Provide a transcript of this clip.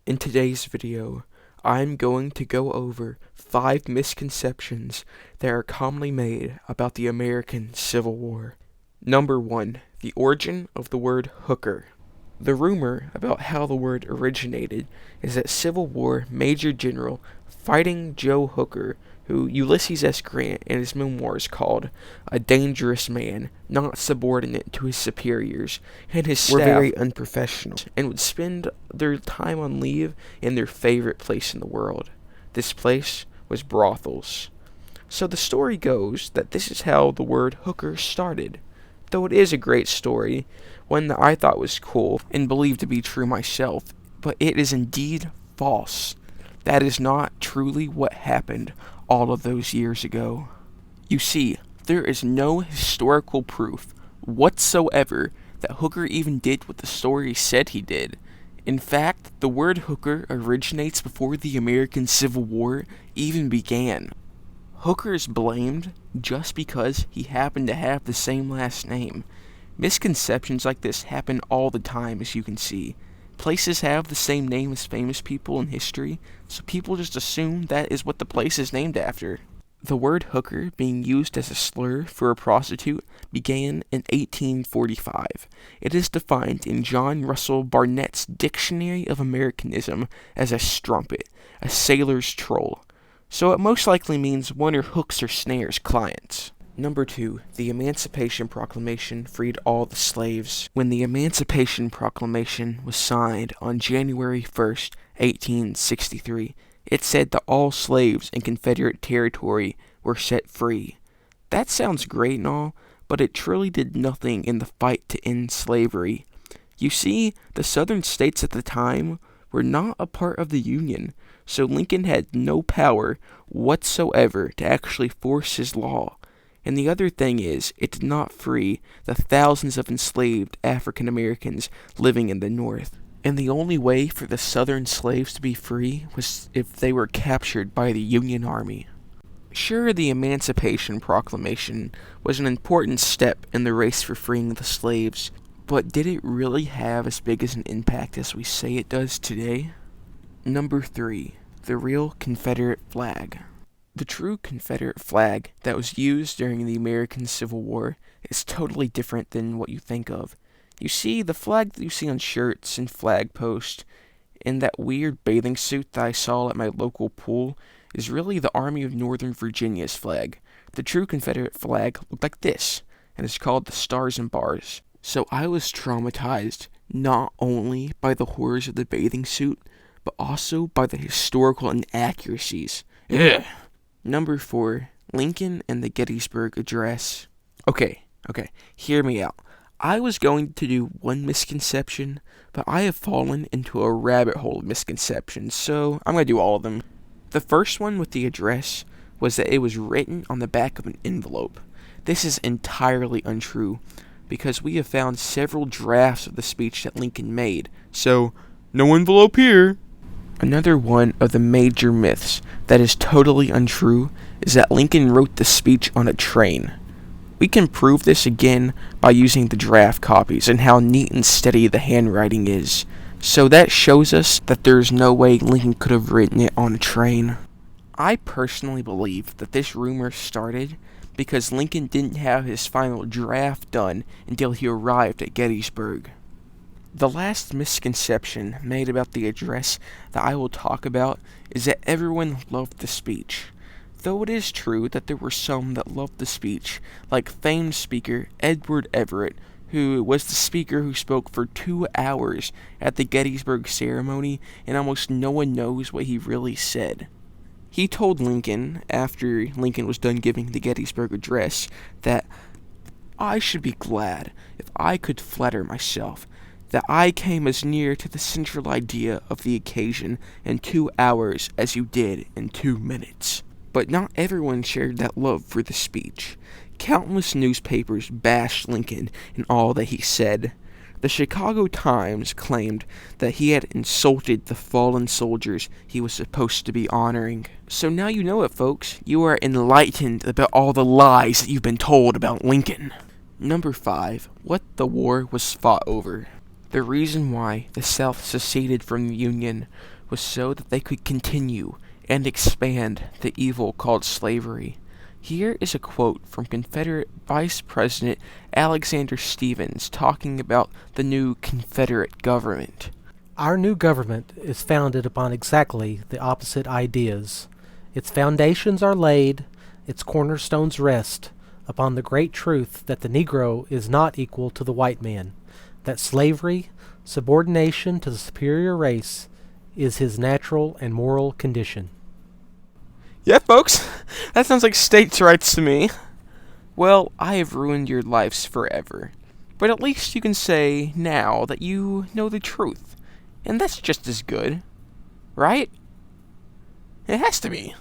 In today's video, I'm going to go over 5 misconceptions that are commonly made about the American Civil War. Number 1. The origin of the word hooker. The rumor about how the word originated is that Civil War Major General Fighting Joe Hooker, who Ulysses S. Grant in his memoirs called a dangerous man, not subordinate to his superiors, and his staff were very unprofessional, and would spend their time on leave in their favorite place in the world. This place was brothels. So the story goes that this is how the word hooker started. Though it is a great story, one that I thought was cool and believed to be true myself, but it is indeed false. That is not truly what happened all of those years ago. You see, there is no historical proof whatsoever that Hooker even did what the story said he did. In fact, the word hooker originates before the American Civil War even began. Hooker is blamed just because he happened to have the same last name. Misconceptions like this happen all the time, as you can see. Places have the same name as famous people in history, so people just assume that is what the place is named after. The word hooker being used as a slur for a prostitute began in 1845. It is defined in John Russell Barnett's Dictionary of Americanism as a strumpet, a sailor's troll. So it most likely means one who hooks or snares clients. Number 2. The Emancipation Proclamation freed all the slaves. When the Emancipation Proclamation was signed on January 1st, 1863, it said that all slaves in Confederate territory were set free. That sounds great and all, but it truly did nothing in the fight to end slavery. You see, the southern states at the time were not a part of the Union, so Lincoln had no power whatsoever to actually force his law. And the other thing is, it did not free the thousands of enslaved African Americans living in the North. And the only way for the Southern slaves to be free was if they were captured by the Union Army. Sure, the Emancipation Proclamation was an important step in the race for freeing the slaves, but did it really have as big as an impact as we say it does today? Number 3. The real Confederate flag. The true Confederate flag that was used during the American Civil War is totally different than what you think of. You see, the flag that you see on shirts and flag posts and that weird bathing suit that I saw at my local pool is really the Army of Northern Virginia's flag. The true Confederate flag looked like this, and it's called the Stars and Bars. So I was traumatized not only by the horrors of the bathing suit, but also by the historical inaccuracies. Ugh. Number 4. Lincoln and the Gettysburg Address. Okay, hear me out. I was going to do one misconception, but I have fallen into a rabbit hole of misconceptions, so I'm going to do all of them. The first one with the address was that it was written on the back of an envelope. This is entirely untrue, because we have found several drafts of the speech that Lincoln made, so no envelope here. Another one of the major myths that is totally untrue is that Lincoln wrote the speech on a train. We can prove this again by using the draft copies and how neat and steady the handwriting is. So that shows us that there's no way Lincoln could have written it on a train. I personally believe that this rumor started because Lincoln didn't have his final draft done until he arrived at Gettysburg. The last misconception made about the address that I will talk about is that everyone loved the speech. Though it is true that there were some that loved the speech, like famed speaker Edward Everett, who was the speaker who spoke for 2 hours at the Gettysburg ceremony, and almost no one knows what he really said. He told Lincoln, after Lincoln was done giving the Gettysburg Address, that I should be glad if I could flatter myself that I came as near to the central idea of the occasion in 2 hours as you did in 2 minutes. But not everyone shared that love for the speech. Countless newspapers bashed Lincoln in all that he said. The Chicago Times claimed that he had insulted the fallen soldiers he was supposed to be honoring. So now you know it, folks. You are enlightened about all the lies that you've been told about Lincoln. Number 5. What the war was fought over. The reason why the South seceded from the Union was so that they could continue and expand the evil called slavery. Here is a quote from Confederate Vice President Alexander Stephens talking about the new Confederate government. Our new government is founded upon exactly the opposite ideas. Its foundations are laid, its cornerstones rest, upon the great truth that the Negro is not equal to the white man, that slavery, subordination to the superior race, is his natural and moral condition. Yeah, folks, that sounds like states' rights to me. Well, I have ruined your lives forever, but at least you can say now that you know the truth, and that's just as good, right? It has to be.